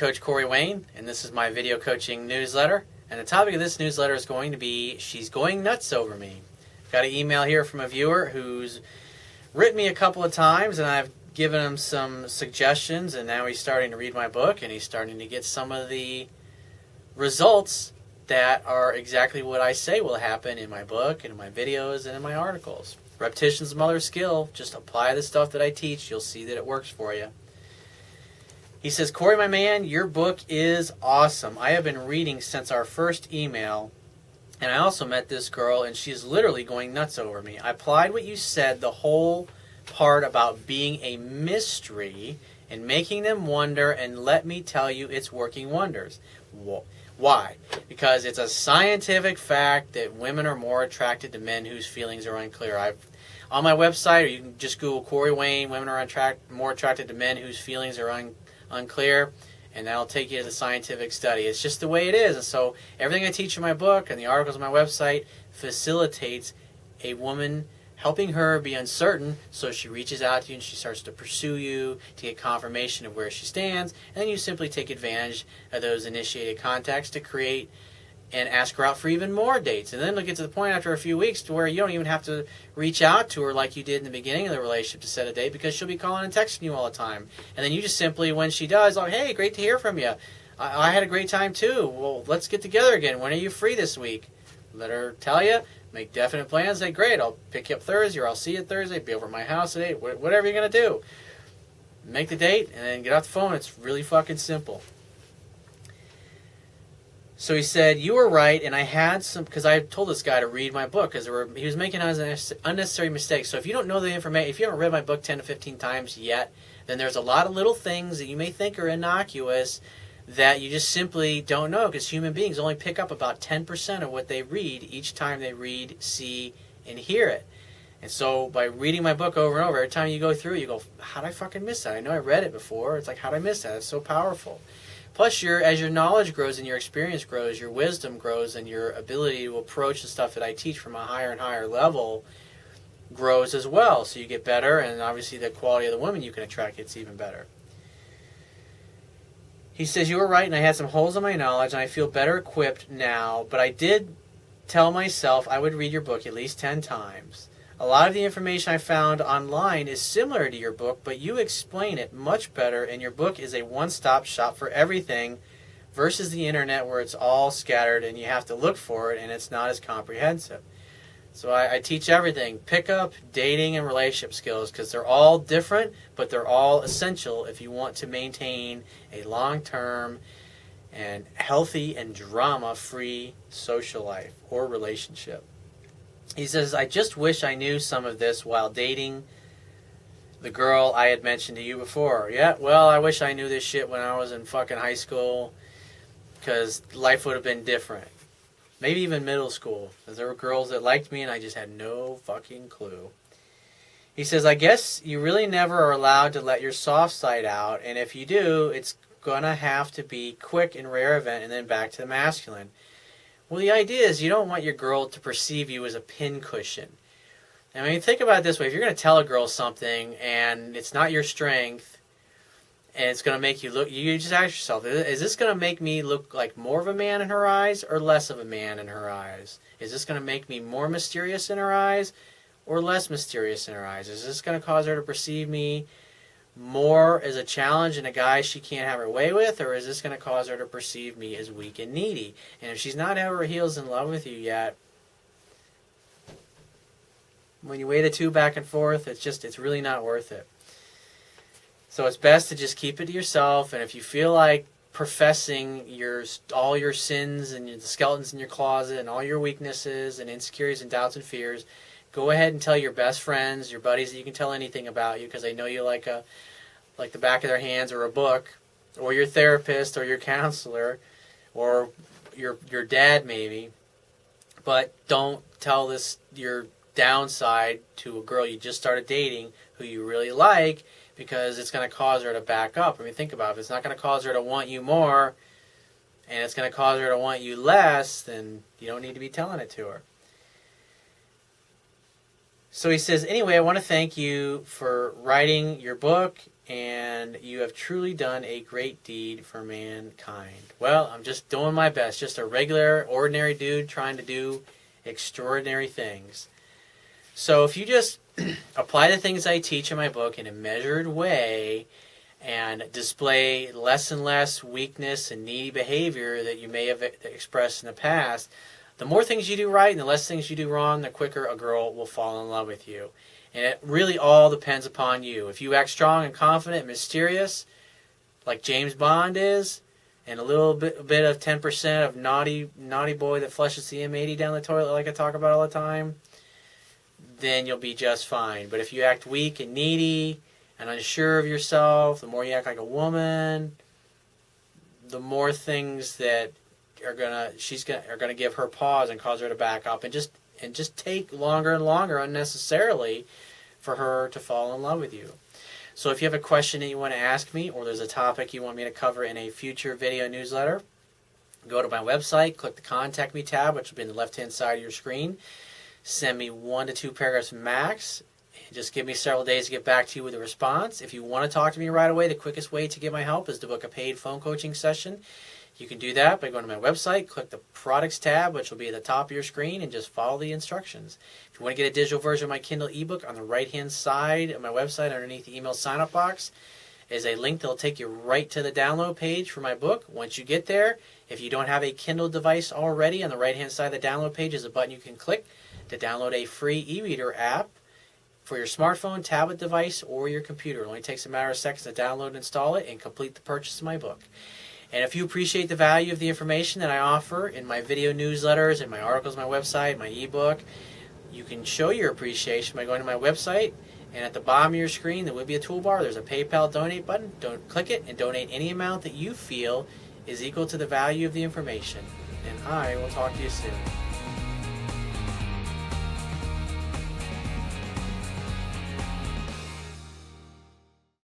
Coach Corey Wayne, and this is my video coaching newsletter. And the topic of this newsletter is going to be, she's going nuts over me. I've got an email here from a viewer who's written me a couple of times, and I've given him some suggestions, and now he's starting to read my book, and he's starting to get some of the results that are exactly what I say will happen in my book, and in my videos, and in my articles. Repetition's the mother of skill. Just apply the stuff that I teach. You'll see that it works for you. He says, Corey, my man, your book is awesome. I have been reading since our first email, and I also met this girl, and she's literally going nuts over me. I applied what you said, the whole part about being a mystery and making them wonder, and let me tell you, it's working wonders. Why? Because it's a scientific fact that women are more attracted to men whose feelings are unclear. On my website, or you can just Google Corey Wayne, women are more attracted to men whose feelings are unclear, and that'll take you to the scientific study. It's just the way it is. And so everything I teach in my book and the articles on my website facilitates a woman, helping her be uncertain, so she reaches out to you and she starts to pursue you to get confirmation of where she stands, and then you simply take advantage of those initiated contacts to create and ask her out for even more dates. And then it'll get to the point after a few weeks to where you don't even have to reach out to her like you did in the beginning of the relationship to set a date, because she'll be calling and texting you all the time. And then you just simply, when she does, oh, hey, great to hear from you. I had a great time too. Well, let's get together again. When are you free this week? Let her tell you. Make definite plans. Say, great, I'll pick you up Thursday, or I'll see you Thursday. Be over at my house today. Whatever you're going to do. Make the date and then get off the phone. It's really fucking simple. So he said, you were right, and I had some, because I told this guy to read my book, because he was making unnecessary mistakes. So if you don't know the information, if you haven't read my book 10 to 15 times yet, then there's a lot of little things that you may think are innocuous that you just simply don't know, because human beings only pick up about 10% of what they read each time they read, see, and hear it. And so by reading my book over and over, every time you go through, you go, how did I fucking miss that? I know I read it before. It's like, how did I miss that? It's so powerful. Plus, as your knowledge grows and your experience grows, your wisdom grows, and your ability to approach the stuff that I teach from a higher and higher level grows as well. So you get better, and obviously the quality of the woman you can attract gets even better. He says, you were right, and I had some holes in my knowledge, and I feel better equipped now, but I did tell myself I would read your book at least 10 times. A lot of the information I found online is similar to your book, but you explain it much better, and your book is a one-stop shop for everything versus the internet where it's all scattered and you have to look for it and it's not as comprehensive. So I teach everything, pickup, dating, and relationship skills, because they're all different, but they're all essential if you want to maintain a long-term and healthy and drama-free social life or relationship. He says, I just wish I knew some of this while dating the girl I had mentioned to you before. Yeah, well, I wish I knew this shit when I was in fucking high school, because life would have been different. Maybe even middle school, because there were girls that liked me and I just had no fucking clue. He says, I guess you really never are allowed to let your soft side out, and if you do, it's going to have to be quick and rare event and then back to the masculine. Well, the idea is you don't want your girl to perceive you as a pincushion. I mean, think about it this way. If you're going to tell a girl something and it's not your strength and it's going to make you look, you just ask yourself, is this going to make me look like more of a man in her eyes or less of a man in her eyes? Is this going to make me more mysterious in her eyes or less mysterious in her eyes? Is this going to cause her to perceive me more as a challenge and a guy she can't have her way with, or is this going to cause her to perceive me as weak and needy? And if she's not over her heels in love with you yet, when you weigh the two back and forth, it's really not worth it. So it's best to just keep it to yourself, and if you feel like professing all your sins and the skeletons in your closet and all your weaknesses and insecurities and doubts and fears, go ahead and tell your best friends, your buddies that you can tell anything about you, because they know you like the back of their hands, or a book, or your therapist, or your counselor, or your dad maybe. But don't tell your downside to a girl you just started dating who you really like, because it's going to cause her to back up. I mean, think about it. If it's not going to cause her to want you more, and it's going to cause her to want you less, then you don't need to be telling it to her. So he says, anyway, I want to thank you for writing your book and you have truly done a great deed for mankind. Well, I'm just doing my best. Just a regular, ordinary dude trying to do extraordinary things. So if you just apply the things I teach in my book in a measured way and display less and less weakness and needy behavior that you may have expressed in the past, the more things you do right and the less things you do wrong, the quicker a girl will fall in love with you. And it really all depends upon you. If you act strong and confident and mysterious, like James Bond is, and a little bit of 10% of naughty boy that flushes the M80 down the toilet like I talk about all the time, then you'll be just fine. But if you act weak and needy and unsure of yourself, the more you act like a woman, the more things that are gonna give her pause and cause her to back up and just take longer and longer unnecessarily for her to fall in love with you. So if you have a question that you want to ask me, or there's a topic you want me to cover in a future video newsletter, go to my website, click the Contact Me tab, which will be on the left-hand side of your screen. Send me 1 to 2 paragraphs max. Just give me several days to get back to you with a response. If you want to talk to me right away, the quickest way to get my help is to book a paid phone coaching session. You can do that by going to my website, click the Products tab, which will be at the top of your screen, and just follow the instructions. If you want to get a digital version of my Kindle ebook, on the right-hand side of my website, underneath the email sign-up box, is a link that will take you right to the download page for my book. Once you get there, if you don't have a Kindle device already, on the right-hand side of the download page is a button you can click to download a free e-reader app for your smartphone, tablet device, or your computer. It only takes a matter of seconds to download and install it and complete the purchase of my book. And if you appreciate the value of the information that I offer in my video newsletters, in my articles, my website, my ebook, you can show your appreciation by going to my website, and at the bottom of your screen there will be a toolbar. There's a PayPal donate button. Don't click it and donate any amount that you feel is equal to the value of the information. And I will talk to you soon.